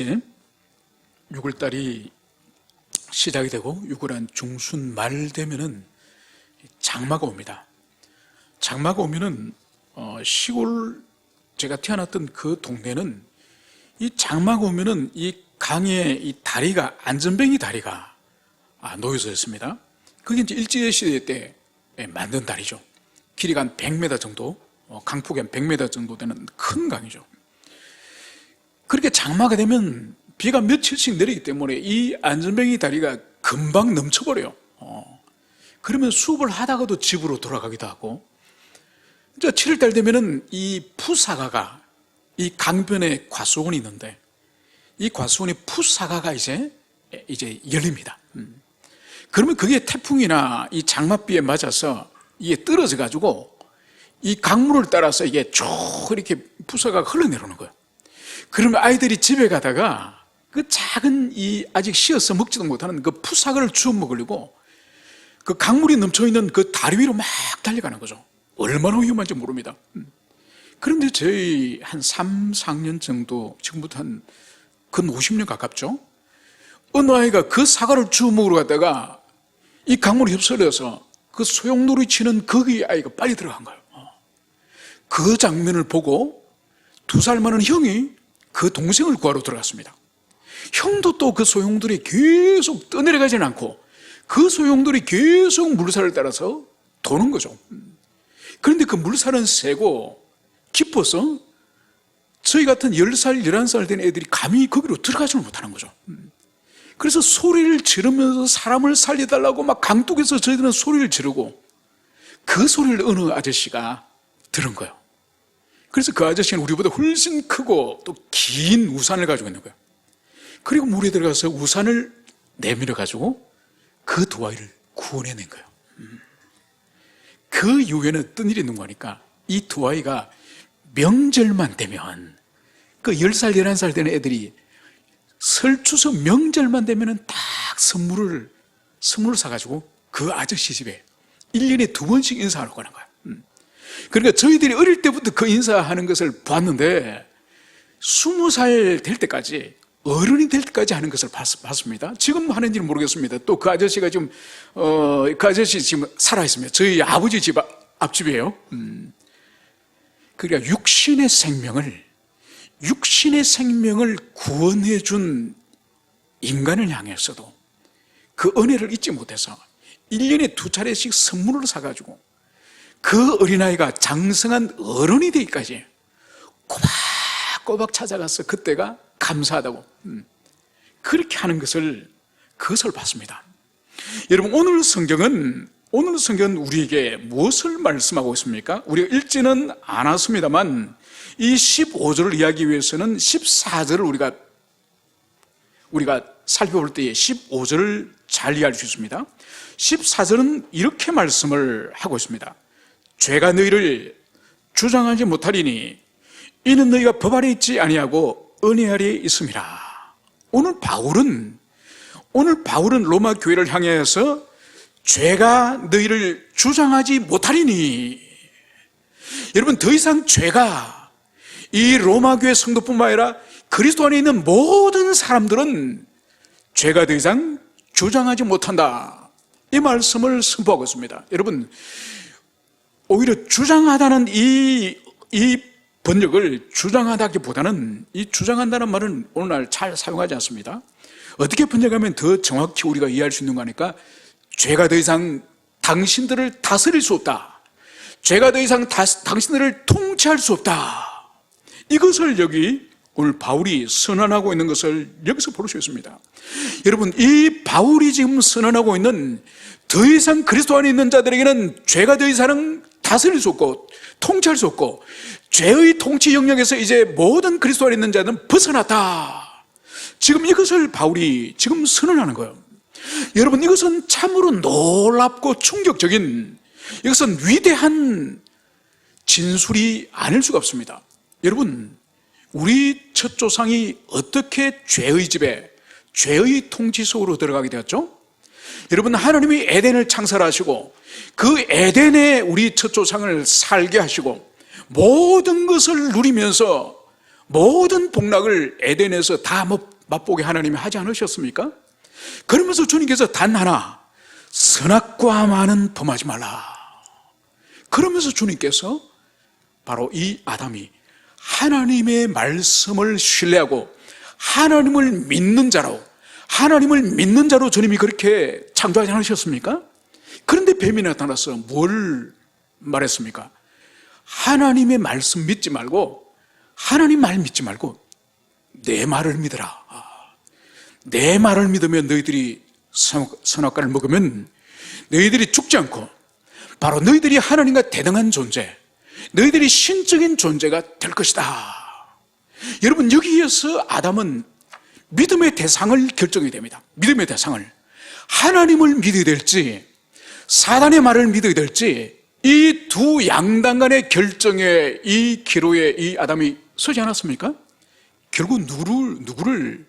이제 6월달이 시작이 되고 6월 한 중순 말 되면은 장마가 옵니다. 장마가 오면은 시골 제가 태어났던 그 동네는 이 장마가 오면은 이 강에 이 다리가 안전뱅이 다리가 놓여져 있습니다. 그게 이제 일제시대 때 만든 다리죠. 길이가 한 100m 정도, 강폭이 한 100m 정도 되는 큰 강이죠. 그렇게 장마가 되면 비가 며칠씩 내리기 때문에 이 안전뱅이 다리가 금방 넘쳐버려요. 그러면 수업을 하다가도 집으로 돌아가기도 하고, 이제 7월달 되면은 이 푸사가가, 이 강변에 과수원이 있는데 이 과수원의 푸사가가 이제 열립니다. 그러면 그게 태풍이나 이 장맛비에 맞아서 이게 떨어져 가지고 이 강물을 따라서 이게 쭉 이렇게 푸사가가 흘러내려오는 거예요. 그러면 아이들이 집에 가다가 그 작은 이 아직 씌어서 먹지도 못하는 그 푸사가를 주워 먹으려고 그 강물이 넘쳐있는 그 다리 위로 막 달려가는 거죠. 얼마나 위험한지 모릅니다. 그런데 저희 한 3, 4년 정도, 지금부터 한 근 50년 가깝죠. 어느 아이가 그 사과를 주워 먹으러 갔다가 이 강물이 휩쓸려서 그 소용돌이 치는 거기 아이가 빨리 들어간 거예요. 그 장면을 보고 2살 많은 형이 그 동생을 구하러 들어갔습니다. 형도 또 그 소용돌이 계속 떠내려가지는 않고 그 소용돌이 계속 물살을 따라서 도는 거죠. 그런데 그 물살은 세고 깊어서 저희 같은 10살, 11살 된 애들이 감히 거기로 들어가지를 못하는 거죠. 그래서 소리를 지르면서 사람을 살려달라고 막 강둑에서 저희들은 소리를 지르고 그 소리를 어느 아저씨가 들은 거예요. 그래서 그 아저씨는 우리보다 훨씬 크고 또 긴 우산을 가지고 있는 거예요. 그리고 물에 들어가서 우산을 내밀어 가지고 그 두 아이를 구원해낸 거예요. 그 이후에는 어떤 일이 있는 거니까 이 두 아이가 명절만 되면 그 10살, 11살 되는 애들이 설 추석 명절만 되면은 딱 선물을 사가지고 그 아저씨 집에 1년에 2번씩 인사하러 가는 거예요. 그러니까 저희들이 어릴 때부터 그 인사하는 것을 봤는데 20살 될 때까지, 어른이 될 때까지 하는 것을 봤습니다. 지금 하는지는 모르겠습니다. 또 그 아저씨가 지금 그 아저씨 지금 살아 있습니다. 저희 아버지 집 앞집이에요. 그러니까 육신의 생명을 구원해 준 인간을 향해서도 그 은혜를 잊지 못해서 1년에 2차례씩 선물을 사가지고 그 어린아이가 장성한 어른이 되기까지 꼬박꼬박 찾아가서 그때가 감사하다고 그렇게 하는 그것을 봤습니다. 여러분, 오늘 성경은 우리에게 무엇을 말씀하고 있습니까? 우리가 읽지는 않았습니다만 이 15절을 이해하기 위해서는 14절을 우리가 살펴볼 때에 15절을 잘 이해할 수 있습니다. 14절은 이렇게 말씀을 하고 있습니다. 죄가 너희를 주장하지 못하리니 이는 너희가 법 아래 있지 아니하고 은혜 아래에 있음이라. 오늘 바울은 로마 교회를 향해서 죄가 너희를 주장하지 못하리니, 여러분, 더 이상 죄가 이 로마 교회 성도뿐만 아니라 그리스도 안에 있는 모든 사람들은 죄가 더 이상 주장하지 못한다, 이 말씀을 선포하고 있습니다. 여러분, 오히려 주장하다는 이 번역을 주장하다기보다는 이 주장한다는 말은 오늘날 잘 사용하지 않습니다. 어떻게 번역하면 더 정확히 우리가 이해할 수 있는 거니까, 죄가 더 이상 당신들을 다스릴 수 없다, 죄가 더 이상 당신들을 통치할 수 없다, 이것을 여기 오늘 바울이 선언하고 있는 것을 여기서 볼 수 있습니다. 여러분, 이 바울이 지금 선언하고 있는 더 이상 그리스도 안에 있는 자들에게는 죄가 더 이상 다스릴 수 없고 통치할 수 없고 죄의 통치 영역에서 이제 모든 그리스도 안에 있는 자들은 벗어났다, 지금 이것을 바울이 지금 선언하는 거예요. 여러분, 이것은 참으로 놀랍고 충격적인, 이것은 위대한 진술이 아닐 수가 없습니다. 여러분, 우리 첫 조상이 어떻게 죄의 집에, 죄의 통치 속으로 들어가게 되었죠? 여러분, 하나님이 에덴을 창설하시고 그 에덴에 우리 첫 조상을 살게 하시고 모든 것을 누리면서 모든 복락을 에덴에서 다 맛보게 하나님이 하지 않으셨습니까? 그러면서 주님께서 단 하나, 선악과 많은 범하지 말라. 그러면서 주님께서 바로 이 아담이 하나님의 말씀을 신뢰하고 하나님을 믿는 자로 주님이 그렇게 창조하지 않으셨습니까? 그런데 뱀이 나타나서 뭘 말했습니까? 하나님의 말씀 믿지 말고, 하나님 말 믿지 말고 내 말을 믿어라. 내 말을 믿으면 너희들이 선악과를 먹으면 너희들이 죽지 않고 바로 너희들이 하나님과 대등한 존재, 너희들이 신적인 존재가 될 것이다. 여러분, 여기에서 아담은 믿음의 대상을 결정해야 됩니다. 믿음의 대상을 하나님을 믿어야 될지 사단의 말을 믿어야 될지, 이 두 양당 간의 결정에 이 기로에 이 아담이 서지 않았습니까? 결국 누구를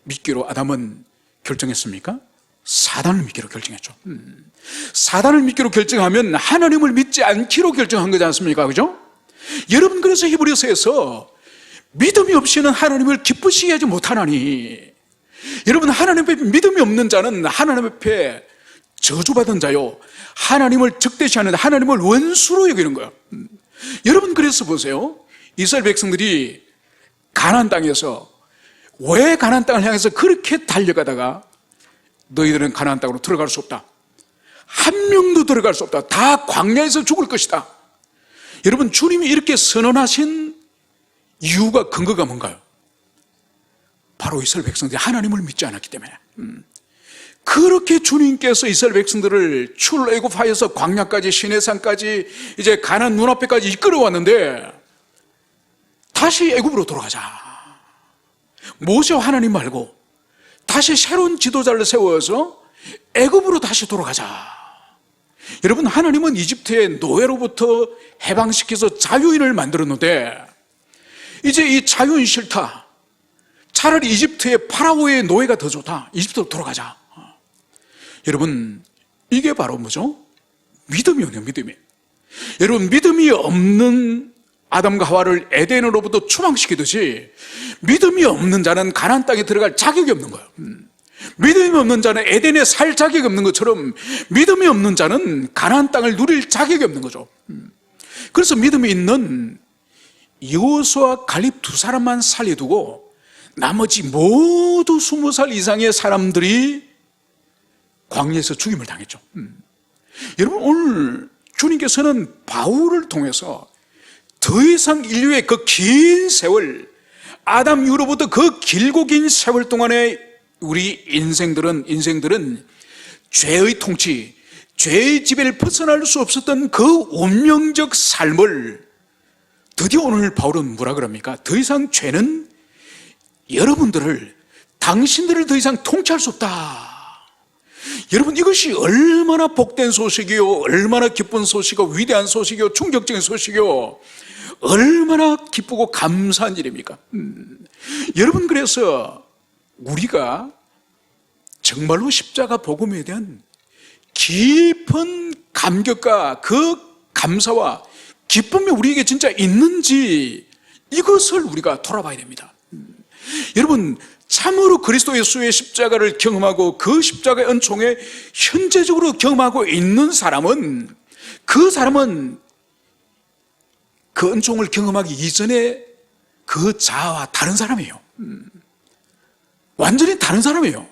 믿기로 아담은 결정했습니까? 사단을 믿기로 결정했죠. 사단을 믿기로 결정하면 하나님을 믿지 않기로 결정한 거지 않습니까? 그죠? 여러분, 그래서 히브리서에서 믿음이 없이는 하나님을 기쁘시게 하지 못하나니, 여러분, 하나님 앞에 믿음이 없는 자는 하나님 앞에 저주받은 자요, 하나님을 적대시하는, 하나님을 원수로 여기는 거예요. 여러분, 그래서 보세요. 이스라엘 백성들이 가나안 땅에서 왜 가나안 땅을 향해서 그렇게 달려가다가 너희들은 가나안 땅으로 들어갈 수 없다, 한 명도 들어갈 수 없다, 다 광야에서 죽을 것이다. 여러분, 주님이 이렇게 선언하신 이유가, 근거가 뭔가요? 바로 이스라엘 백성들이 하나님을 믿지 않았기 때문에. 그렇게 주님께서 이스라엘 백성들을 출애굽하여서 광야까지, 시내산까지, 이제 가나안 눈앞에까지 이끌어왔는데 다시 애굽으로 돌아가자, 모세와 하나님 말고 다시 새로운 지도자를 세워서 애굽으로 다시 돌아가자. 여러분, 하나님은 이집트의 노예로부터 해방시켜서 자유인을 만들었는데 이제 이 자유인 싫다, 차라리 이집트의 파라오의 노예가 더 좋다, 이집트로 돌아가자. 여러분, 이게 바로 뭐죠? 믿음이요, 믿음이. 여러분, 믿음이 없는 아담과 하와를 에덴으로부터 추방시키듯이 믿음이 없는 자는 가나안 땅에 들어갈 자격이 없는 거예요. 믿음이 없는 자는 에덴에 살 자격이 없는 것처럼 믿음이 없는 자는 가나안 땅을 누릴 자격이 없는 거죠. 그래서 믿음이 있는 여호수아 갈렙 두 사람만 살려두고 나머지 모두 20살 이상의 사람들이 광야에서 죽임을 당했죠. 여러분, 오늘 주님께서는 바울을 통해서 더 이상 인류의 그 긴 세월, 아담 이후로부터 그 길고 긴 세월 동안에 우리 인생들은 죄의 통치, 죄의 지배를 벗어날 수 없었던 그 운명적 삶을 드디어 오늘 바울은 뭐라 그럽니까? 더 이상 죄는 당신들을 더 이상 통치할 수 없다. 여러분, 이것이 얼마나 복된 소식이요, 얼마나 기쁜 소식이요, 위대한 소식이요, 충격적인 소식이요, 얼마나 기쁘고 감사한 일입니까? 여러분, 그래서 우리가 정말로 십자가 복음에 대한 깊은 감격과 그 감사와 기쁨이 우리에게 진짜 있는지, 이것을 우리가 돌아봐야 됩니다. 여러분, 참으로 그리스도 예수의 십자가를 경험하고 그 십자가의 은총에 현재적으로 경험하고 있는 사람은, 그 사람은 그 은총을 경험하기 이전에 그 자아와 다른 사람이에요. 완전히 다른 사람이에요.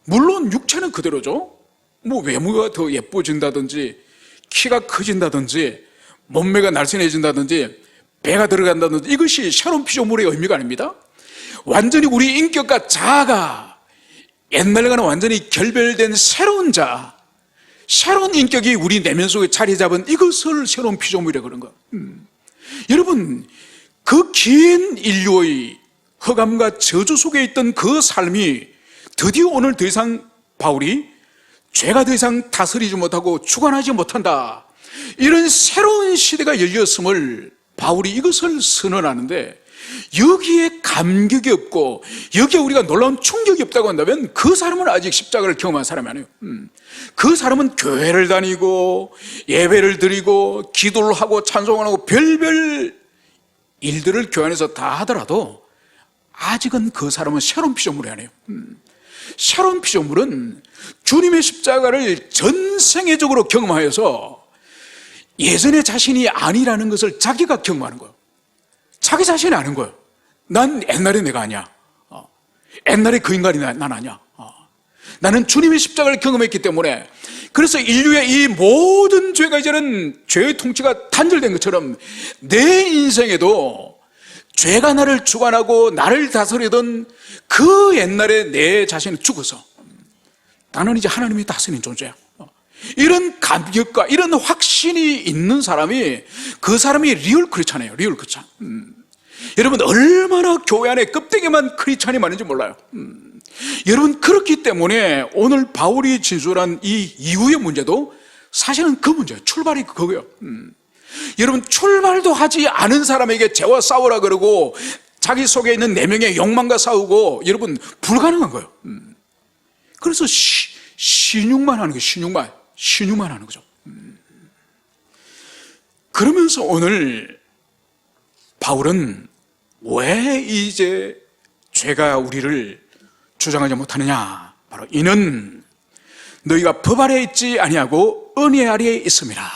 물론 육체는 그대로죠. 뭐 외모가 더 예뻐진다든지, 키가 커진다든지, 몸매가 날씬해진다든지, 배가 들어간다든지, 이것이 새로운 피조물의 의미가 아닙니다. 완전히 우리 인격과 자아가 옛날과는 완전히 결별된 새로운 자아, 새로운 인격이 우리 내면 속에 자리 잡은 이것을 새로운 피조물이라고 그런 거예요. 여러분, 그 긴 인류의 허감과 저주 속에 있던 그 삶이 드디어 오늘 더 이상 바울이 죄가 더 이상 다스리지 못하고 주관하지 못한다, 이런 새로운 시대가 열렸음을 바울이 이것을 선언하는데, 여기에 감격이 없고 여기에 우리가 놀라운 충격이 없다고 한다면 그 사람은 아직 십자가를 경험한 사람이 아니에요. 그 사람은 교회를 다니고 예배를 드리고 기도를 하고 찬송을 하고 별별 일들을 교회 안에서 다 하더라도 아직은 그 사람은 새로운 피조물이 아니에요. 새로운 피조물은 주님의 십자가를 전생애적으로 경험하여서 예전의 자신이 아니라는 것을 자기가 경험하는 거예요. 자기 자신이 아는 거예요. 난 옛날에 내가 아니야. 옛날에 그 인간이 난 아니야. 나는 주님의 십자가를 경험했기 때문에, 그래서 인류의 이 모든 죄가 이제는 죄의 통치가 단절된 것처럼 내 인생에도 죄가 나를 주관하고 나를 다스리던 그 옛날에 내 자신은 죽어서 나는 이제 하나님이 다스리는 존재야. 이런 감격과 이런 확신이 있는 사람이, 그 사람이 리얼 크리스찬이에요. 리얼 크리스찬. 여러분, 얼마나 교회 안에 껍데기만 크리스찬이 많은지 몰라요. 여러분, 그렇기 때문에 오늘 바울이 진술한 이 이후의 문제도 사실은 그 문제예요. 출발이 그거예요. 여러분, 출발도 하지 않은 사람에게 죄와 싸우라 그러고 자기 속에 있는 내면의 욕망과 싸우고, 여러분, 불가능한 거예요. 그래서 신용만 하는 거예요. 신용만 하는 거죠. 그러면서 오늘 바울은 왜 이제 죄가 우리를 주장하지 못하느냐, 바로 이는 너희가 법 아래에 있지 아니하고 은혜 아래에 있음이라.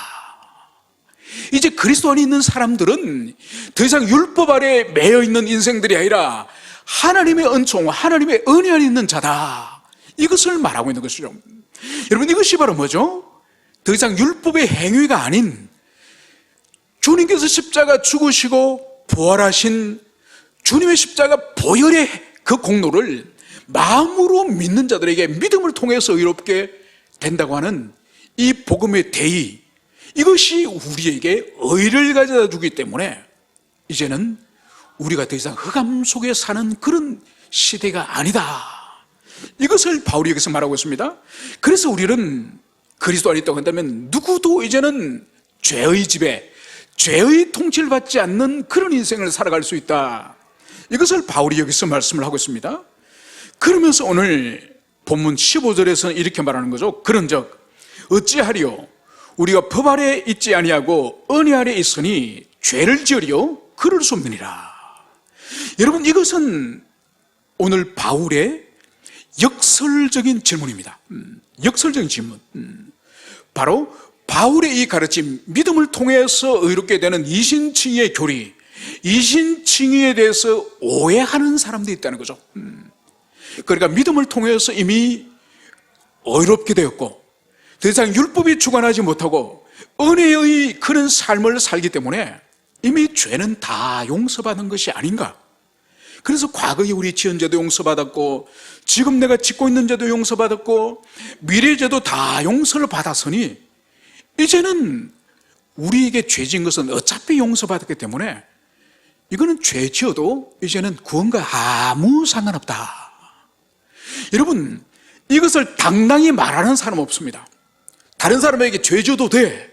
이제 그리스도 안에 있는 사람들은 더 이상 율법 아래에 매여 있는 인생들이 아니라 하나님의 은총, 하나님의 은혜 안에 있는 자다, 이것을 말하고 있는 것이죠. 여러분, 이것이 바로 뭐죠? 더 이상 율법의 행위가 아닌 주님께서 십자가 죽으시고 부활하신 주님의 십자가 보혈의 그 공로를 마음으로 믿는 자들에게 믿음을 통해서 의롭게 된다고 하는 이 복음의 대의, 이것이 우리에게 의를 가져다 주기 때문에 이제는 우리가 더 이상 흑암 속에 사는 그런 시대가 아니다, 이것을 바울이 여기서 말하고 있습니다. 그래서 우리는 그리스도 안에 있다고 한다면 누구도 이제는 죄의 지배, 죄의 통치를 받지 않는 그런 인생을 살아갈 수 있다, 이것을 바울이 여기서 말씀을 하고 있습니다. 그러면서 오늘 본문 15절에서는 이렇게 말하는 거죠. 그런즉 어찌하리요? 우리가 법 아래에 있지 아니하고 은혜 아래에 있으니 죄를 지으리요? 그럴 수 없느니라. 여러분, 이것은 오늘 바울의 역설적인 질문입니다. 역설적인 질문. 바로 바울의 이 가르침, 믿음을 통해서 의롭게 되는 이신칭의의 교리, 이신칭의에 대해서 오해하는 사람들이 있다는 거죠. 그러니까 믿음을 통해서 이미 의롭게 되었고 더 이상 율법이 주관하지 못하고 은혜의 그런 삶을 살기 때문에 이미 죄는 다 용서받은 것이 아닌가. 그래서 과거에 우리 지은 죄도 용서받았고 지금 내가 짓고 있는 죄도 용서받았고 미래 죄도 다 용서를 받았으니 이제는 우리에게 죄 지은 것은 어차피 용서받았기 때문에 이거는 죄 지어도 이제는 구원과 아무 상관없다. 여러분, 이것을 당당히 말하는 사람 없습니다. 다른 사람에게 죄 지어도 돼,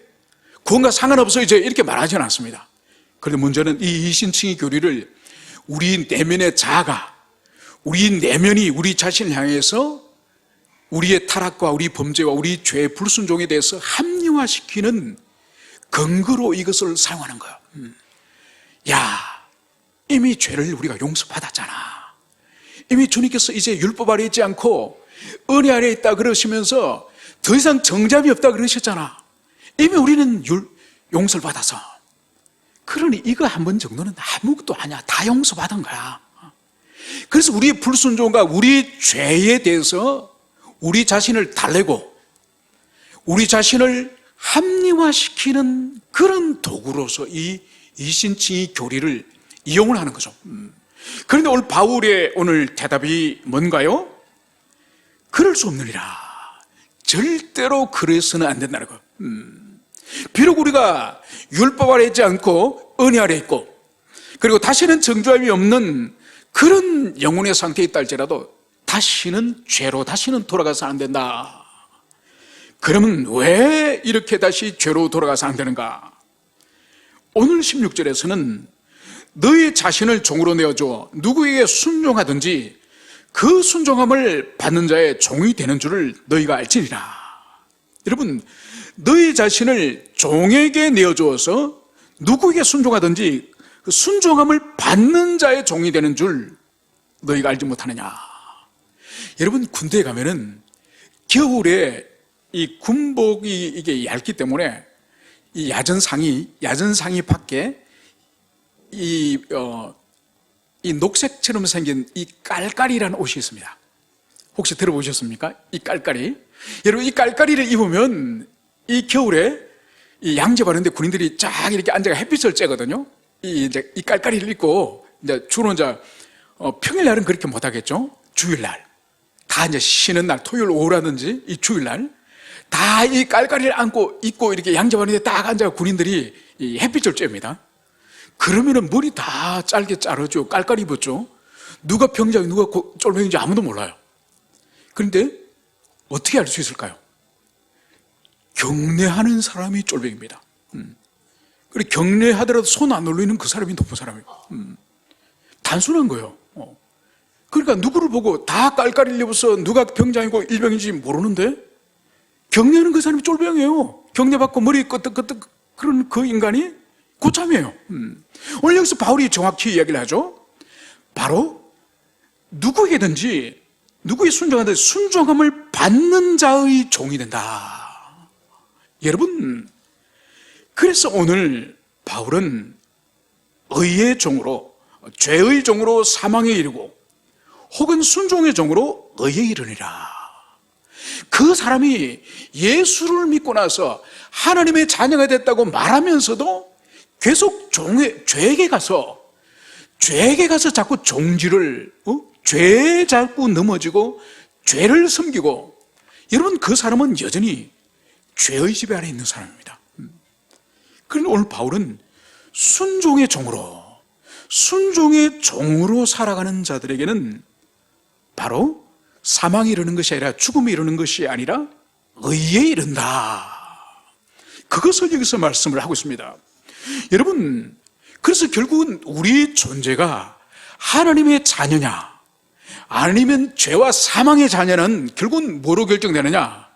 구원과 상관없어, 이제 이렇게 말하지는 않습니다. 그런데 문제는 이 이신칭의 교리를 우리 내면의 자아가, 우리 내면이 우리 자신을 향해서 우리의 타락과 우리 범죄와 우리 죄의 불순종에 대해서 합리화시키는 근거로 이것을 사용하는 거예요. 야, 이미 죄를 우리가 용서받았잖아. 이미 주님께서 이제 율법 아래 있지 않고 은혜 아래 있다 그러시면서 더 이상 정죄함이 없다 그러셨잖아. 이미 우리는 용서를 받아서. 그러니 이거 한 번 정도는 아무것도 아니야. 다 용서받은 거야. 그래서 우리의 불순종과 우리 죄에 대해서 우리 자신을 달래고 우리 자신을 합리화시키는 그런 도구로서 이 이신칭의 교리를 이용을 하는 거죠. 그런데 오늘 바울의 오늘 대답이 뭔가요? 그럴 수 없느니라. 절대로 그래서는 안 된다는 거. 비록 우리가 율법 아래 있지 않고 은혜 아래 있고 그리고 다시는 정죄함이 없는 그런 영혼의 상태에 있다 할지라도 다시는 죄로 다시는 돌아가서 안 된다. 그러면 왜 이렇게 다시 죄로 돌아가서 안 되는가? 오늘 16절에서는 너희 자신을 종으로 내어줘 누구에게 순종하든지 그 순종함을 받는 자의 종이 되는 줄을 너희가 알지니라. 여러분, 너희 자신을 종에게 내어주어서 누구에게 순종하든지 그 순종함을 받는 자의 종이 되는 줄 너희가 알지 못하느냐. 여러분, 군대에 가면은 겨울에 이 군복이 이게 얇기 때문에 이 야전상이 밖에 이 녹색처럼 생긴 이 깔깔이라는 옷이 있습니다. 혹시 들어보셨습니까? 이 깔깔이. 여러분, 이 깔깔이를 입으면 이 겨울에 이 양재 바른데 군인들이 쫙 이렇게 앉아가 햇빛을 쬐거든요. 이 깔깔이를 입고, 이제 주로 이제 평일날은 그렇게 못하겠죠. 주일날. 다 이제 쉬는 날, 토요일 오후라든지 이 주일날. 다 이 깔깔이를 입고 이렇게 양재 바른데 딱 앉아가 군인들이 이 햇빛을 쬐입니다. 그러면은 머리 다 짧게 자르죠. 깔깔이 입었죠. 누가 병장이 누가 쫄병인지 아무도 몰라요. 그런데 어떻게 알 수 있을까요? 경례하는 사람이 쫄병입니다. 그리고 경례하더라도 손 안 올리는 그 사람이 높은 사람이에요. 단순한 거예요. 그러니까 누구를 보고 다 깔깔이를 입어서 누가 병장이고 일병인지 모르는데 경례하는 그 사람이 쫄병이에요. 경례받고 머리 끄덕끄덕 그런 그 인간이 고참이에요. 오늘 여기서 바울이 정확히 이야기를 하죠. 바로 누구에게든지 누구의 순종하든 순종함을 받는 자의 종이 된다. 여러분, 그래서 오늘 바울은 의의 종으로, 죄의 종으로 사망에 이르고 혹은 순종의 종으로 의에 이르니라. 그 사람이 예수를 믿고 나서 하나님의 자녀가 됐다고 말하면서도 계속 죄에게 가서 자꾸 종지를, 죄에 자꾸 넘어지고 죄를 섬기고, 여러분, 그 사람은 여전히 죄의 지배 아래 있는 사람입니다. 그런데 오늘 바울은 순종의 종으로 살아가는 자들에게는 바로 사망에 이르는 것이 아니라 죽음에 이르는 것이 아니라 의에 이른다. 그것을 여기서 말씀을 하고 있습니다. 여러분, 그래서 결국은 우리 존재가 하나님의 자녀냐 아니면 죄와 사망의 자녀는 결국은 뭐로 결정되느냐?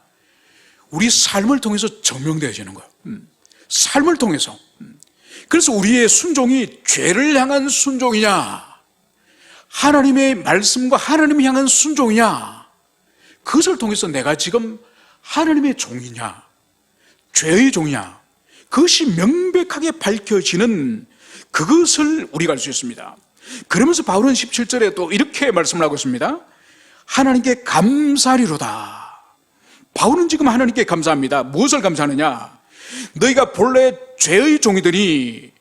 우리 삶을 통해서 증명되어지는 거예요. 삶을 통해서. 그래서 우리의 순종이 죄를 향한 순종이냐 하나님의 말씀과 하나님을 향한 순종이냐, 그것을 통해서 내가 지금 하나님의 종이냐 죄의 종이냐, 그것이 명백하게 밝혀지는 그것을 우리가 알 수 있습니다. 그러면서 바울은 17절에 또 이렇게 말씀을 하고 있습니다. 하나님께 감사하리로다. 바울은 지금 하나님께 감사합니다. 무엇을 감사하느냐? 너희가 본래 죄의 종이더니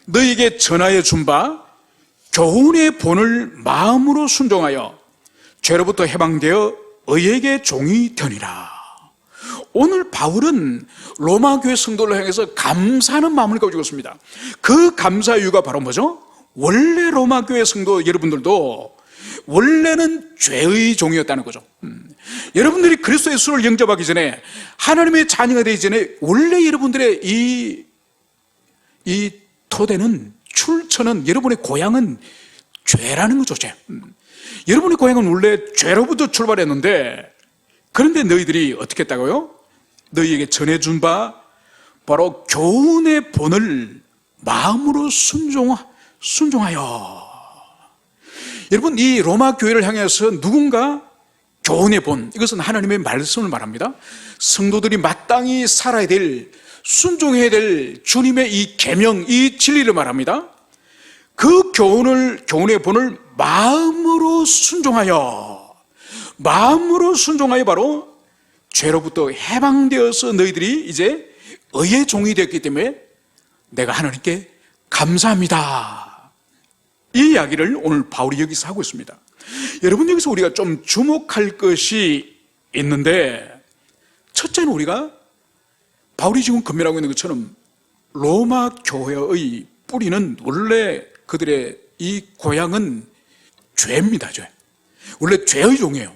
너희에게 전하여 준 바 교훈의 본을 마음으로 순종하여 죄로부터 해방되어 의에게 종이 되니라. 오늘 바울은 로마 교회 성도를 향해서 감사하는 마음을 가지고 있습니다. 그 감사 이유가 바로 뭐죠? 원래 로마 교회 성도 여러분들도 원래는 죄의 종이었다는 거죠. 여러분들이 그리스도 예수를 영접하기 전에, 하나님의 자녀가 되기 전에 원래 여러분들의 이 토대는, 출처는, 여러분의 고향은 죄라는 거죠. 죄. 여러분의 고향은 원래 죄로부터 출발했는데, 그런데 너희들이 어떻게 했다고요? 너희에게 전해준 바 바로 교훈의 본을 마음으로 순종하여. 여러분, 이 로마 교회를 향해서 누군가 교훈의 본, 이것은 하나님의 말씀을 말합니다. 성도들이 마땅히 살아야 될, 순종해야 될 주님의 이 계명, 이 진리를 말합니다. 그 교훈의 본을 마음으로 순종하여 바로 죄로부터 해방되어서 너희들이 이제 의의 종이 되었기 때문에 내가 하나님께 감사합니다. 이 이야기를 오늘 바울이 여기서 하고 있습니다. 여러분, 여기서 우리가 좀 주목할 것이 있는데, 첫째는 우리가 바울이 지금 건면하고 있는 것처럼 로마 교회의 뿌리는, 원래 그들의 이 고향은 죄입니다. 죄. 원래 죄의 종이에요.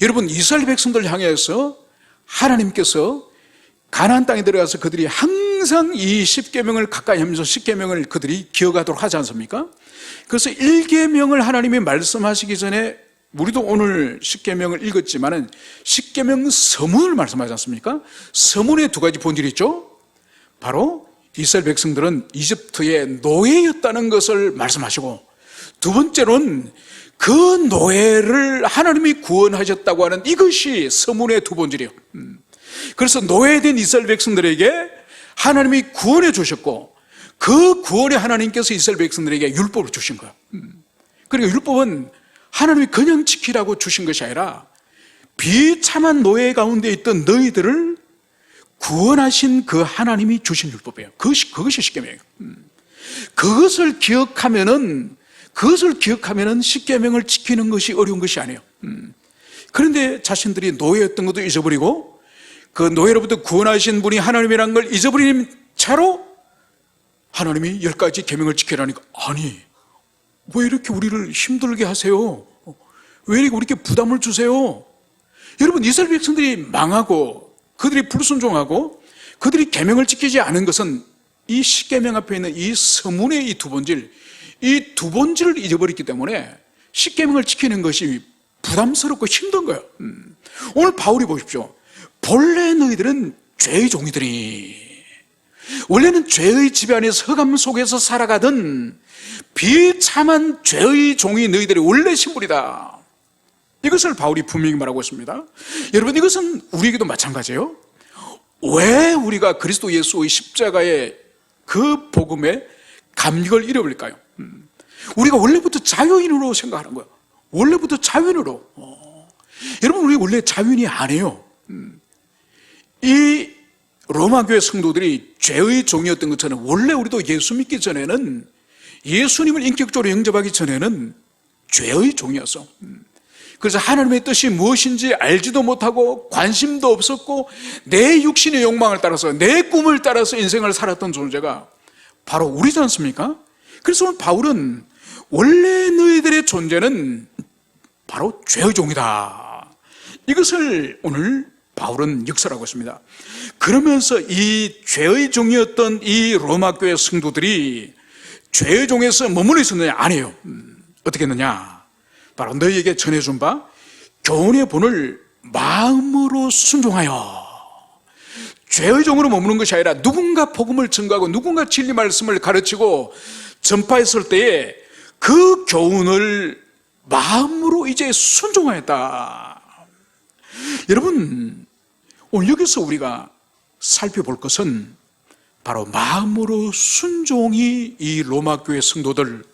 여러분, 이스라엘 백성들 향해서 하나님께서 가나안 땅에 들어가서 그들이 항상 이 십계명을 가까이 하면서 십계명을 그들이 기억하도록 하지 않습니까? 그래서 1계명을 하나님이 말씀하시기 전에, 우리도 오늘 십계명을 읽었지만은 십계명 서문을 말씀하지 않습니까? 서문에 두 가지 본질이 있죠. 바로 이스라엘 백성들은 이집트의 노예였다는 것을 말씀하시고, 두 번째로는 그 노예를 하나님이 구원하셨다고 하는 이것이 서문의 두 번째예요. 그래서 노예된 이스라엘 백성들에게 하나님이 구원해 주셨고, 그 구원에 하나님께서 이스라엘 백성들에게 율법을 주신 거예요. 그리고 율법은 하나님이 그냥 지키라고 주신 것이 아니라 비참한 노예 가운데 있던 너희들을 구원하신 그 하나님이 주신 율법이에요. 그것이 십계명이에요. 그것을 기억하면은 십계명을 지키는 것이 어려운 것이 아니에요. 그런데 자신들이 노예였던 것도 잊어버리고, 그 노예로부터 구원하신 분이 하나님이라는 걸 잊어버린 채로 하나님이 10가지 계명을 지키라니까, 아니 왜 이렇게 우리를 힘들게 하세요? 왜 이렇게 우리에게 부담을 주세요? 여러분, 이스라엘 백성들이 망하고 그들이 불순종하고 그들이 계명을 지키지 않은 것은 이 십계명 앞에 있는 이 서문의 이 두 번째를 잊어버렸기 때문에 십계명을 지키는 것이 부담스럽고 힘든 거예요. 오늘 바울이 보십시오. 본래 너희들은 죄의 종이더니, 원래는 죄의 지배안에서 흑암 속에서 살아가던 비참한 죄의 종이 너희들의 원래 신분이다. 이것을 바울이 분명히 말하고 있습니다. 여러분, 이것은 우리에게도 마찬가지예요. 왜 우리가 그리스도 예수의 십자가의 그 복음에 감격을 잃어버릴까요? 우리가 원래부터 자유인으로 생각하는 거예요. 원래부터 자유인으로. 여러분, 우리 원래 자유인이 아니에요. 이 로마교회 성도들이 죄의 종이었던 것처럼 원래 우리도 예수 믿기 전에는, 예수님을 인격적으로 영접하기 전에는 죄의 종이었어. 그래서 하나님의 뜻이 무엇인지 알지도 못하고 관심도 없었고 내 육신의 욕망을 따라서, 내 꿈을 따라서 인생을 살았던 존재가 바로 우리지 않습니까? 그래서 오늘 바울은 원래 너희들의 존재는 바로 죄의 종이다, 이것을 오늘 바울은 역설하고 있습니다. 그러면서 이 죄의 종이었던 이 로마교회 성도들이 죄의 종에서 머물러 있었느냐? 아니에요. 어떻게 했느냐? 바로 너희에게 전해준 바 교훈의 본을 마음으로 순종하여, 죄의 종으로 머무는 것이 아니라 누군가 복음을 증거하고 누군가 진리 말씀을 가르치고 전파했을 때에 그 교훈을 마음으로 이제 순종하였다. 여러분, 오늘 여기서 우리가 살펴볼 것은 바로 마음으로 순종이 이 로마교회 성도들,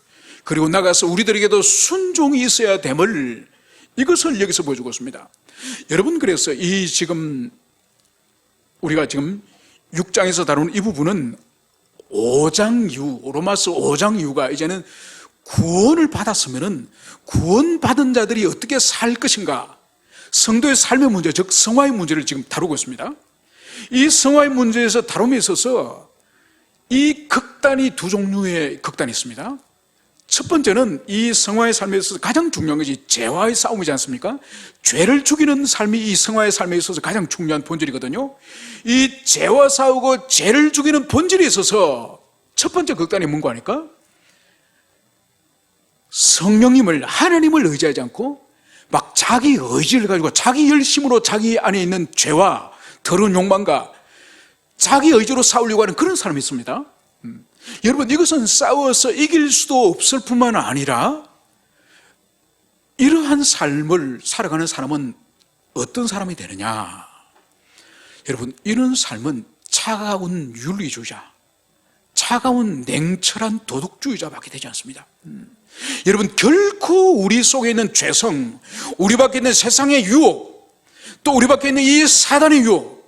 그리고 나가서 우리들에게도 순종이 있어야 됨을, 이것을 여기서 보여주고 있습니다. 여러분, 그래서 우리가 지금 6장에서 다루는 이 부분은 5장 이후, 로마서 5장 이후가 이제는 구원을 받았으면은 구원받은 자들이 어떻게 살 것인가, 성도의 삶의 문제, 즉 성화의 문제를 지금 다루고 있습니다. 이 성화의 문제에서 다룸에 있어서 이 극단이 두 종류의 극단이 있습니다. 첫 번째는 이 성화의 삶에 있어서 가장 중요한 것이 죄와의 싸움이지 않습니까? 죄를 죽이는 삶이 이 성화의 삶에 있어서 가장 중요한 본질이거든요. 이 죄와 싸우고 죄를 죽이는 본질에 있어서 첫 번째 극단이 뭔가 하니까, 성령님을, 하나님을 의지하지 않고 막 자기 의지를 가지고 자기 열심으로 자기 안에 있는 죄와 더러운 욕망과 자기 의지로 싸우려고 하는 그런 사람이 있습니다. 여러분, 이것은 싸워서 이길 수도 없을 뿐만 아니라, 이러한 삶을 살아가는 사람은 어떤 사람이 되느냐? 여러분, 이런 삶은 차가운 윤리주의자, 차가운 냉철한 도덕주의자밖에 되지 않습니다. 여러분, 결코 우리 속에 있는 죄성, 우리 밖에 있는 세상의 유혹, 또 우리 밖에 있는 이 사단의 유혹,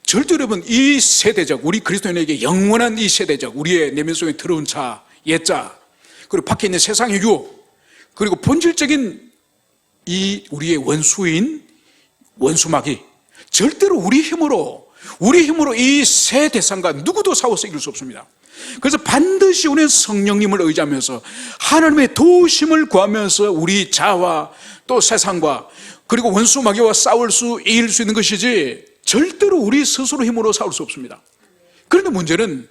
절대 여러분, 이 세대적, 우리 그리스도인에게 영원한 이 세대적, 우리의 내면 속에 들어온 자, 옛자, 그리고 밖에 있는 세상의 유혹, 그리고 본질적인 이 우리의 원수인 원수마귀, 절대로 우리 힘으로 이 세 대상과 누구도 싸워서 이길 수 없습니다. 그래서 반드시 우리는 성령님을 의지하면서 하나님의 도우심을 구하면서 우리 자와 또 세상과 그리고 원수마귀와 이길 수 있는 것이지, 절대로 우리 스스로 힘으로 싸울 수 없습니다. 그런데 문제는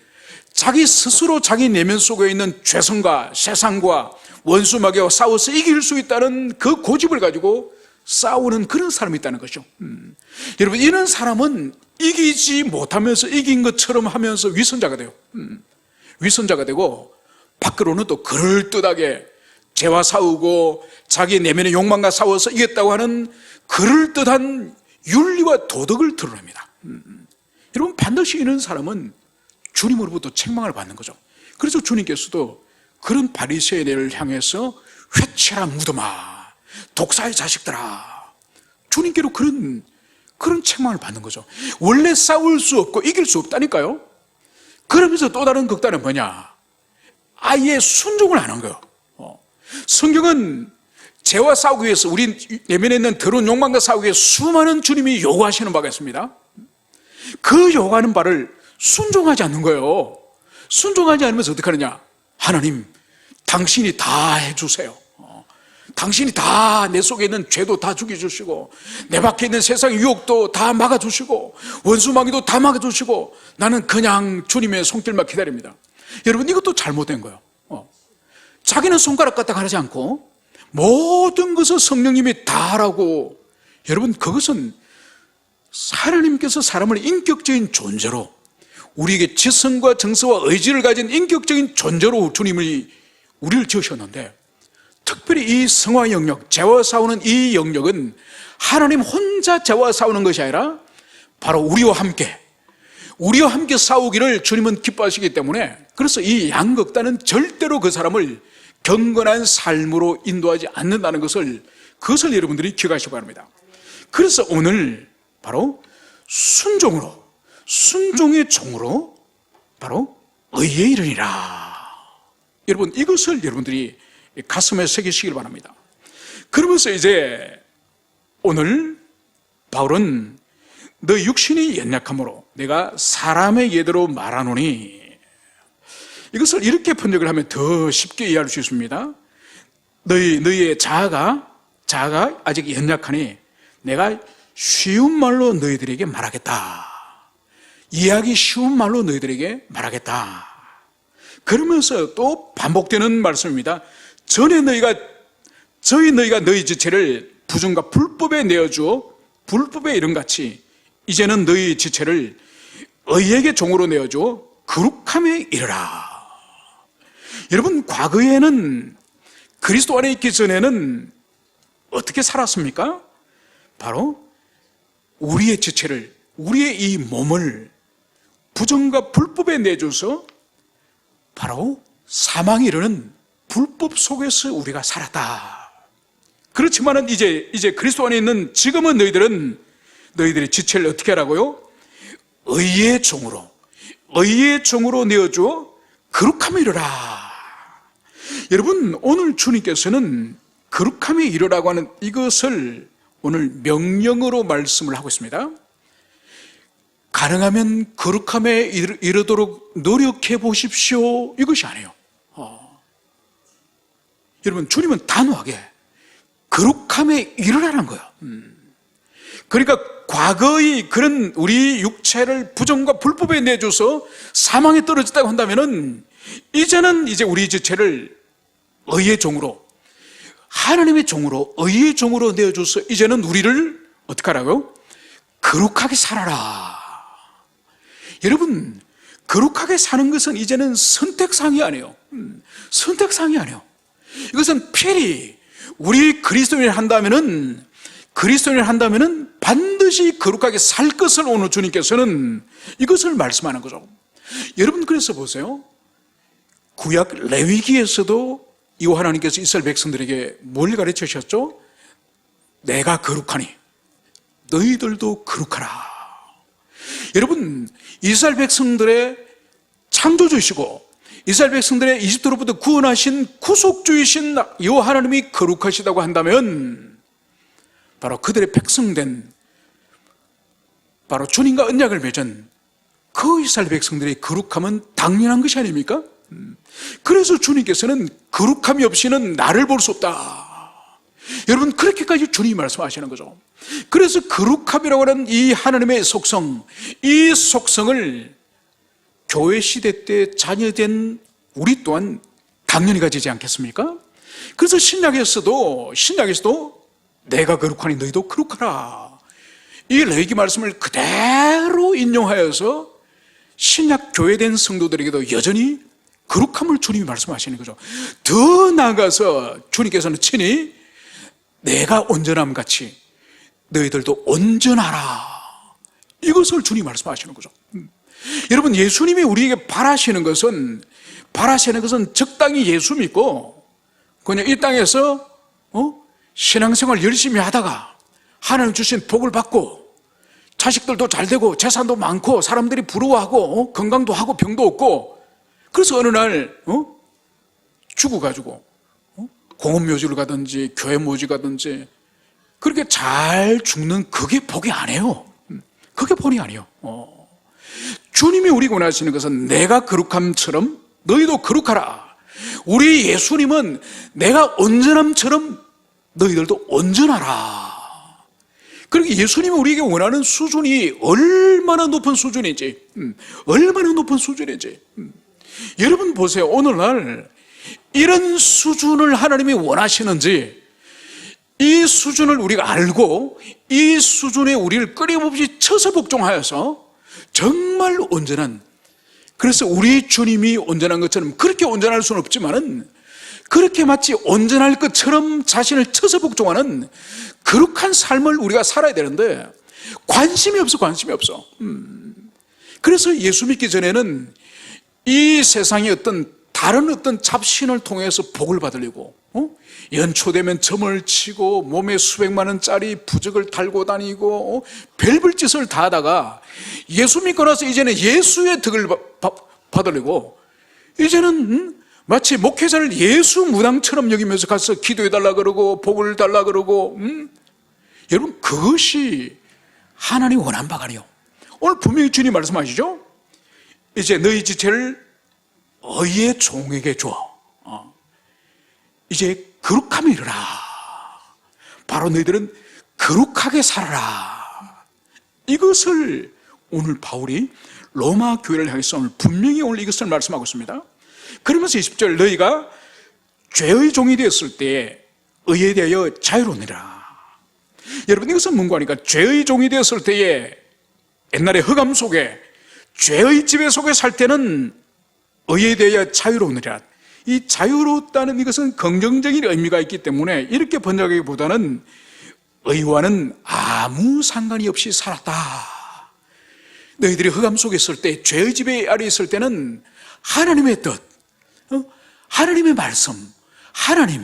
자기 스스로 자기 내면 속에 있는 죄성과 세상과 원수마귀와 싸워서 이길 수 있다는 그 고집을 가지고 싸우는 그런 사람이 있다는 거죠. 여러분, 이런 사람은 이기지 못하면서 이긴 것처럼 하면서 위선자가 돼요. 위선자가 되고 밖으로는 또 그럴듯하게 죄와 싸우고 자기 내면의 욕망과 싸워서 이겼다고 하는 그럴듯한 윤리와 도덕을 드러냅니다. 여러분, 반드시 이런 사람은 주님으로부터 책망을 받는 거죠. 그래서 주님께서도 그런 바리새인을 향해서 회치라 무덤아, 독사의 자식들아, 주님께로 그런 책망을 받는 거죠. 원래 싸울 수 없고 이길 수 없다니까요. 그러면서 또 다른 극단은 뭐냐? 아예 순종을 안 한 거예요. 성경은 죄와 싸우기 위해서, 우리 내면에 있는 더러운 욕망과 싸우기 위해서 수많은 주님이 요구하시는 바가 있습니다. 그 요구하는 바를 순종하지 않는 거예요. 순종하지 않으면서 어떻게 하느냐? 하나님, 당신이 다 해주세요. 당신이 다 내 속에 있는 죄도 다 죽여주시고 내 밖에 있는 세상의 유혹도 다 막아주시고 원수마귀도 다 막아주시고 나는 그냥 주님의 손길만 기다립니다. 여러분, 이것도 잘못된 거예요. 자기는 손가락 까딱 하지 않고 모든 것을 성령님이 다 하라고. 여러분, 그것은 하나님께서 사람을 인격적인 존재로, 우리에게 지성과 정서와 의지를 가진 인격적인 존재로 주님이 우리를 지으셨는데, 특별히 이 성화 영역, 죄와 싸우는 이 영역은 하나님 혼자 죄와 싸우는 것이 아니라 바로 우리와 함께 싸우기를 주님은 기뻐하시기 때문에, 그래서 이 양극단은 절대로 그 사람을 경건한 삶으로 인도하지 않는다는 것을, 그것을 여러분들이 기억하시기 바랍니다. 그래서 오늘 바로 순종의 종으로 바로 의에 이르리라. 여러분, 이것을 여러분들이 가슴에 새기시길 바랍니다. 그러면서 이제 오늘 바울은 너 육신이 연약함으로 내가 사람의 예대로 말하노니, 이것을 이렇게 번역을 하면 더 쉽게 이해할 수 있습니다. 너희의 자아가 아직 연약하니 내가 쉬운 말로 너희들에게 말하겠다. 이해하기 쉬운 말로 너희들에게 말하겠다. 그러면서 또 반복되는 말씀입니다. 전에 너희가 너희 지체를 부정과 불법에 내어주어 불법의 이름같이 이제는 너희 지체를 의에게 종으로 내어주어 거룩함에 이르라. 여러분, 과거에는, 그리스도 안에 있기 전에는 어떻게 살았습니까? 바로 우리의 지체를, 우리의 이 몸을 부정과 불법에 내줘서 바로 사망에 이르는 불법 속에서 우리가 살았다. 그렇지만은 이제 그리스도 안에 있는 지금은 너희들의 지체를 어떻게 하라고요? 의의 종으로 내어주어 거룩함에 이르라. 여러분, 오늘 주님께서는 거룩함에 이르라고 하는 이것을 오늘 명령으로 말씀을 하고 있습니다. 가능하면 거룩함에 이르도록 노력해 보십시오, 이것이 아니에요. 여러분, 주님은 단호하게 거룩함에 이르라는 거예요. 그러니까 과거의 그런 우리 육체를 부정과 불법에 내줘서 사망에 떨어졌다고 한다면은, 이제는 우리 지체를 의의 종으로, 하나님의 종으로, 의의 종으로 내어줘서 이제는 우리를 어떻게 하라고요? 거룩하게 살아라. 여러분, 거룩하게 사는 것은 이제는 선택사항이 아니에요. 선택사항이 아니에요. 이것은 필히 우리 그리스도인을 한다면은 반드시 거룩하게 살 것을 오늘 주님께서는 이것을 말씀하는 거죠. 여러분, 그래서 보세요. 구약 레위기에서도 이 하나님께서 이스라엘 백성들에게 뭘 가르쳐 주셨죠? 내가 거룩하니 너희들도 거룩하라. 여러분, 이스라엘 백성들의 창조주이시고 이스라엘 백성들의 이집트로부터 구원하신 구속주이신 여호와 하나님이 거룩하시다고 한다면, 바로 그들의 백성된, 바로 주님과 언약을 맺은 그 이스라엘 백성들의 거룩함은 당연한 것이 아닙니까? 그래서 주님께서는 거룩함이 없이는 나를 볼 수 없다. 여러분, 그렇게까지 주님이 말씀하시는 거죠. 그래서 거룩함이라고 하는 이 하나님의 속성, 이 속성을 교회 시대 때 자녀된 우리 또한 당연히 가지지 않겠습니까? 그래서 신약에서도 내가 거룩하니 너희도 거룩하라. 이 레위기 말씀을 그대로 인용하여서 신약 교회된 성도들에게도 여전히 거룩함을 주님이 말씀하시는 거죠. 더 나아가서 주님께서는 친히 내가 온전함 같이 너희들도 온전하라, 이것을 주님이 말씀하시는 거죠. 여러분, 예수님이 우리에게 바라시는 것은 적당히 예수 믿고 그냥 이 땅에서 신앙생활 열심히 하다가 하나님 주신 복을 받고 자식들도 잘 되고 재산도 많고 사람들이 부러워하고 건강도 하고 병도 없고, 그래서 어느 날 죽어가지고 공업묘지를 가든지 교회 묘지 가든지 그렇게 잘 죽는, 그게 복이 아니에요. 그게 복이 아니에요. 주님이 우리 원하시는 것은 내가 거룩함처럼 너희도 거룩하라. 우리 예수님은 내가 온전함처럼 너희들도 온전하라. 그러니까 예수님이 우리에게 원하는 수준이 얼마나 높은 수준인지, 여러분 보세요. 오늘날 이런 수준을 하나님이 원하시는지, 이 수준을 우리가 알고 이 수준에 우리를 끊임없이 쳐서 복종하여서 정말 온전한, 그래서 우리 주님이 온전한 것처럼 그렇게 온전할 수는 없지만은 그렇게 마치 온전할 것처럼 자신을 쳐서 복종하는 거룩한 삶을 우리가 살아야 되는데 관심이 없어. 그래서 예수 믿기 전에는 이 세상의 다른 어떤 잡신을 통해서 복을 받으려고 연초되면 점을 치고 몸에 수백만 원짜리 부적을 달고 다니고 별별 짓을 다 하다가 예수 믿고 나서 이제는 예수의 덕을 받으려고 이제는 마치 목회자를 예수 무당처럼 여기면서 가서 기도해달라 그러고 복을 달라 그러고, 여러분, 그것이 하나님 원한 바가 아니에요. 오늘 분명히 주님 말씀하시죠. 이제 너희 지체를 의의 종에게 줘. 이제 거룩함을 이루라. 바로 너희들은 거룩하게 살아라. 이것을 오늘 바울이 로마 교회를 향해서 오늘 분명히 오늘 이것을 말씀하고 있습니다. 그러면서 20절, 너희가 죄의 종이 되었을 때 의에 대하여 자유로우니라. 여러분, 이것은 뭔가 하니까 죄의 종이 되었을 때에 옛날에 흑암 속에 죄의 지배 속에 살 때는 의에 대하여 자유로우니라. 이 자유롭다는 이것은 긍정적인 의미가 있기 때문에 이렇게 번역하기보다는 의와는 아무 상관이 없이 살았다. 너희들이 흑암 속에 있을 때, 죄의 지배 아래 있을 때는 하나님의 뜻, 하나님의 말씀, 하나님,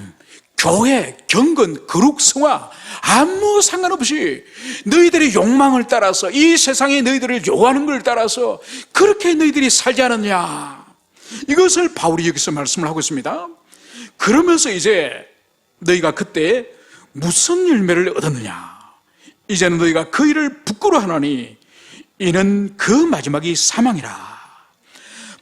교회, 경건, 거룩, 성화 아무 상관없이 너희들의 욕망을 따라서, 이 세상에 너희들을 요구하는 걸 따라서 그렇게 너희들이 살지 않았냐, 이것을 바울이 여기서 말씀을 하고 있습니다. 그러면서 이제 너희가 그때 무슨 열매를 얻었느냐, 이제는 너희가 그 일을 부끄러워하나니 이는 그 마지막이 사망이라.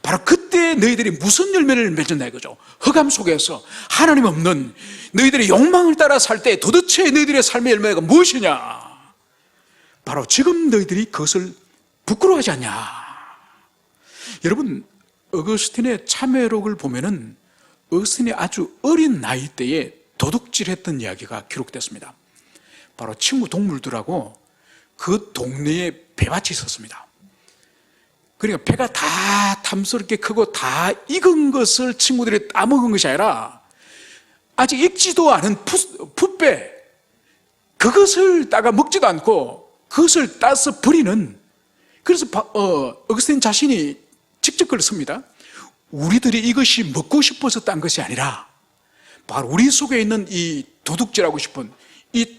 바로 그때 너희들이 무슨 열매를 맺었나 이거죠. 흑암 속에서 하나님 없는 너희들의 욕망을 따라 살 때 도대체 너희들의 삶의 열매가 무엇이냐, 바로 지금 너희들이 그것을 부끄러워하지 않냐. 여러분, 어거스틴의 참회록을 보면은 어거스틴이 아주 어린 나이 때에 도둑질했던 이야기가 기록됐습니다. 바로 친구 동물들하고 그 동네에 벼밭이 있었습니다. 그러니까 배가 다 탐스럽게 크고 다 익은 것을 친구들이 따먹은 것이 아니라 아직 익지도 않은 풋배, 그것을 따가 먹지도 않고 그것을 따서 버리는. 그래서 어거스틴 자신이 직접 글을 씁니다. 우리들이 이것이 먹고 싶어서 딴 것이 아니라 바로 우리 속에 있는 이 도둑질하고 싶은 이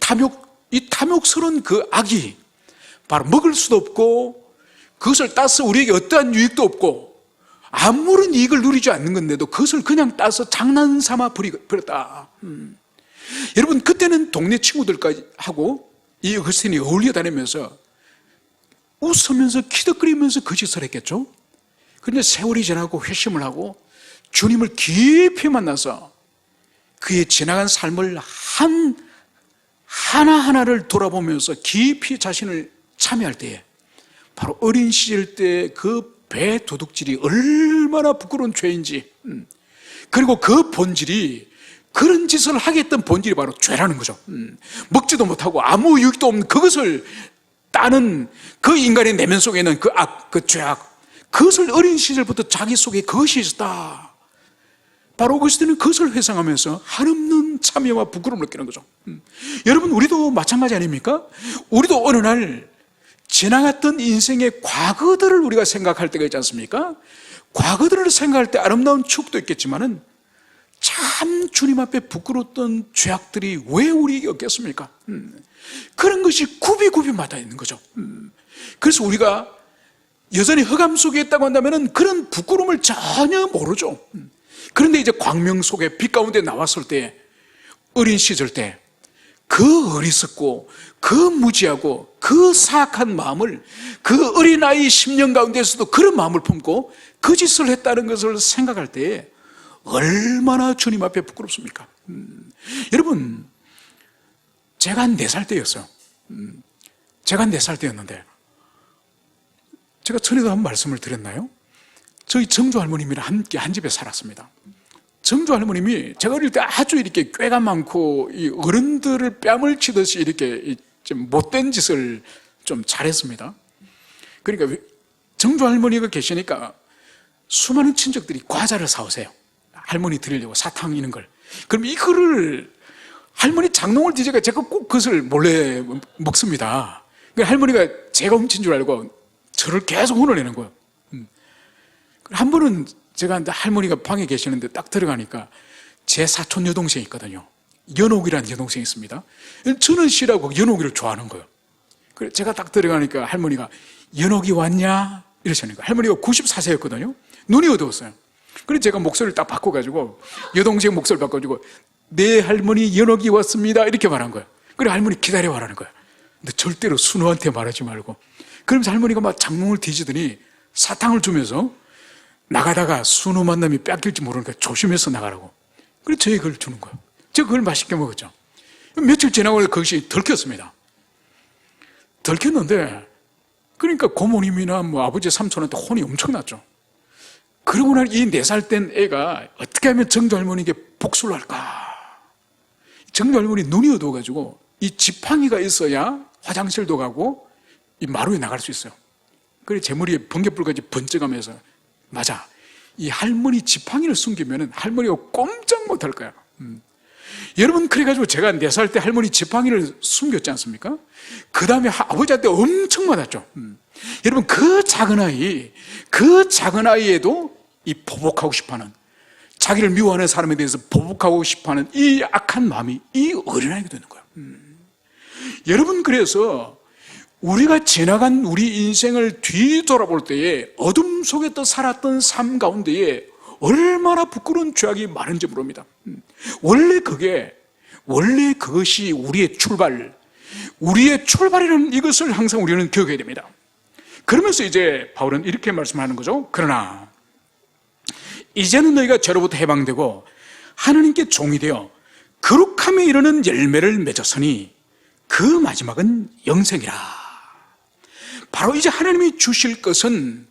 탐욕스러운 그 악이 바로 먹을 수도 없고 그것을 따서 우리에게 어떠한 유익도 없고 아무런 이익을 누리지 않는 건데도 그것을 그냥 따서 장난삼아 버렸다. 여러분, 그때는 동네 친구들까지 하고 이 어거스틴이 어울려 다니면서 웃으면서 키득거리면서 거짓을 했겠죠. 그런데 세월이 지나고 회심을 하고 주님을 깊이 만나서 그의 지나간 삶을 하나하나를 돌아보면서 깊이 자신을 참여할 때에 바로 어린 시절 때 그 배 도둑질이 얼마나 부끄러운 죄인지, 그리고 그 본질이 그런 짓을 하게 했던 본질이 바로 죄라는 거죠. 먹지도 못하고 아무 유익도 없는 그것을 따는 그 인간의 내면 속에 있는 그 악, 그 죄악, 그것을 어린 시절부터 자기 속에 그것이 있었다. 바로 어거스틴은 그것을 회상하면서 한없는 참여와 부끄러움을 느끼는 거죠. 여러분, 우리도 마찬가지 아닙니까? 우리도 어느 날 지나갔던 인생의 과거들을 우리가 생각할 때가 있지 않습니까? 과거들을 생각할 때 아름다운 추억도 있겠지만은 참 주님 앞에 부끄러웠던 죄악들이 왜 우리에게 없겠습니까? 그런 것이 굽이굽이마다 있는 거죠. 그래서 우리가 여전히 흑암 속에 있다고 한다면 그런 부끄러움을 전혀 모르죠. 그런데 이제 광명 속에 빛 가운데 나왔을 때, 어린 시절 때 그 어리석고 그 무지하고 그 사악한 마음을, 그 어린아이 10년 가운데서도 그런 마음을 품고 그 짓을 했다는 것을 생각할 때 얼마나 주님 앞에 부끄럽습니까? 여러분, 제가 한 4살 때였어요. 제가 한 4살 때였는데, 제가 전에도 한 말씀을 드렸나요? 저희 정조 할머님이랑 함께 한 집에 살았습니다. 정조 할머님이 제가 어릴 때 아주 이렇게 꾀가 많고 이 어른들을 뺨을 치듯이 이렇게 좀 못된 짓을 좀 잘했습니다. 그러니까 정조 할머니가 계시니까 수많은 친척들이 과자를 사오세요. 할머니 드리려고, 사탕 이런 걸. 그럼 이거를 할머니 장롱을 뒤져가 제가 꼭 그것을 몰래 먹습니다. 할머니가 제가 훔친 줄 알고 저를 계속 혼을 내는 거예요. 한 번은 제가 할머니가 방에 계시는데 딱 들어가니까 제 사촌 여동생이 있거든요. 연옥이라는 여동생이 있습니다. 저는 씨라고 연옥이를 좋아하는 거예요. 그래 제가 딱 들어가니까 할머니가 연옥이 왔냐? 이러시는 거예요. 할머니가 94세였거든요. 눈이 어두웠어요. 그래서 제가 목소리를 딱 바꿔가지고, 여동생 목소리를 바꿔가지고, 네 할머니 연옥이 왔습니다 이렇게 말한 거예요. 그래 할머니 기다려 말하는 거예요. 근데 절대로 순우한테 말하지 말고. 그러면서 할머니가 막 장롱을 뒤지더니 사탕을 주면서 나가다가 순우 만남이 뺏길지 모르니까 조심해서 나가라고. 그래서 저희 그걸 주는 거예요. 제가 그걸 맛있게 먹었죠. 며칠 지나고 그것이 들켰습니다. 들켰는데, 그러니까 고모님이나 뭐 아버지 삼촌한테 혼이 엄청 났죠. 그러고 난 이 4살 된 애가 어떻게 하면 정조 할머니에게 복수를 할까? 정조 할머니 눈이 어두워가지고 이 지팡이가 있어야 화장실도 가고 이 마루에 나갈 수 있어요. 그래 제 머리에 번개불까지 번쩍하면서, 맞아, 이 할머니 지팡이를 숨기면 할머니가 꼼짝 못할 거야. 여러분, 그래가지고 제가 4살 때 할머니 지팡이를 숨겼지 않습니까? 그 다음에 아버지한테 엄청 맞았죠. 여러분, 그 작은 아이에도 이 보복하고 싶어하는, 자기를 미워하는 사람에 대해서 보복하고 싶어하는 이 악한 마음이 이 어린아이가 되는 거예요. 여러분, 그래서 우리가 지나간 우리 인생을 뒤돌아볼 때에 어둠 속에 또 살았던 삶 가운데에 얼마나 부끄러운 죄악이 많은지 모릅니다. 원래 그것이 우리의 출발이라는 이것을 항상 우리는 기억해야 됩니다. 그러면서 이제 바울은 이렇게 말씀하는 거죠. 그러나 이제는 너희가 죄로부터 해방되고 하나님께 종이 되어 거룩함에 이르는 열매를 맺었으니 그 마지막은 영생이라. 바로 이제 하나님이 주실 것은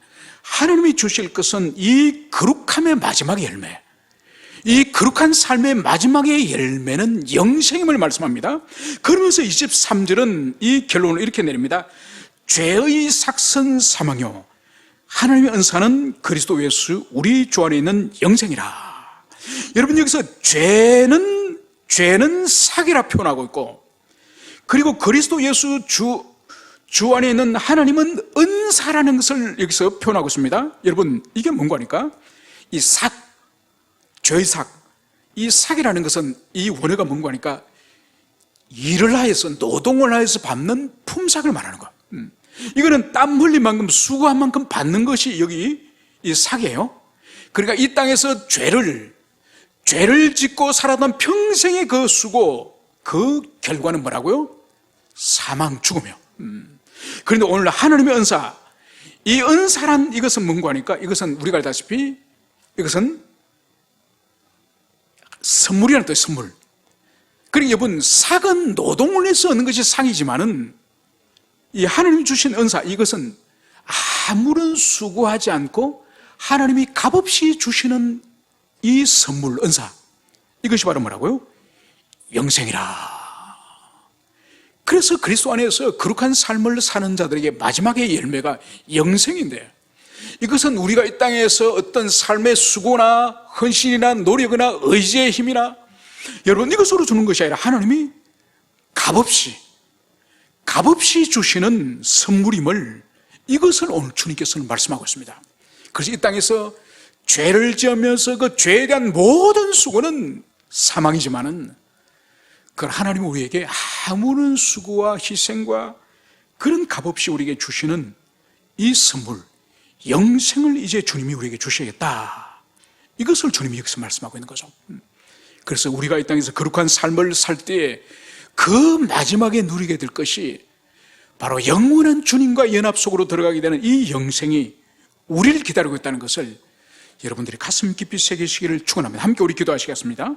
이 거룩함의 마지막의 열매, 이 거룩한 삶의 마지막의 열매는 영생임을 말씀합니다. 그러면서 23절은 이 결론을 이렇게 내립니다. 죄의 삭선 사망이요 하나님의 은사는 그리스도 예수 우리 주 안에 있는 영생이라. 여러분, 여기서 죄는 사기라 표현하고 있고, 그리고 그리스도 예수 주 안에 있는 하나님은 은사라는 것을 여기서 표현하고 있습니다. 여러분, 이게 뭔가 하니까 이 죄의 이 삭이라는 것은 이 원어가 뭔가 하니까 일을 하여서, 노동을 하여서 받는 품삯을 말하는 거예요. 이거는 땀 흘린 만큼, 수고한 만큼 받는 것이 여기 이 삭이에요. 그러니까 이 땅에서 죄를 짓고 살았던 평생의 그 수고, 그 결과는 뭐라고요? 사망, 죽음이요. 그런데 오늘 하나님의 은사, 이 은사란 이것은 뭔가 하니까 이것은 우리가 알다시피 이것은 선물이라는 뜻이에요. 선물. 그러니까 여러분, 삭은 노동을 해서 얻는 것이 삭이지만은 이 하나님이 주신 은사, 이것은 아무런 수고하지 않고 하나님이 값없이 주시는 이 선물, 은사, 이것이 바로 뭐라고요? 영생이라. 그래서 그리스도 안에서 거룩한 삶을 사는 자들에게 마지막의 열매가 영생인데, 이것은 우리가 이 땅에서 어떤 삶의 수고나 헌신이나 노력이나 의지의 힘이나 여러분 이것으로 주는 것이 아니라 하나님이 값없이 주시는 선물임을, 이것을 오늘 주님께서는 말씀하고 있습니다. 그래서 이 땅에서 죄를 지으면서 그 죄에 대한 모든 수고는 사망이지만은 그걸 하나님이 우리에게 아무런 수고와 희생과 그런 값없이 우리에게 주시는 이 선물, 영생을 이제 주님이 우리에게 주셔야겠다. 이것을 주님이 여기서 말씀하고 있는 거죠. 그래서 우리가 이 땅에서 거룩한 삶을 살 때에 그 마지막에 누리게 될 것이 바로 영원한 주님과 연합 속으로 들어가게 되는 이 영생이 우리를 기다리고 있다는 것을 여러분들이 가슴 깊이 새기시기를 축원합니다. 함께 우리 기도하시겠습니다.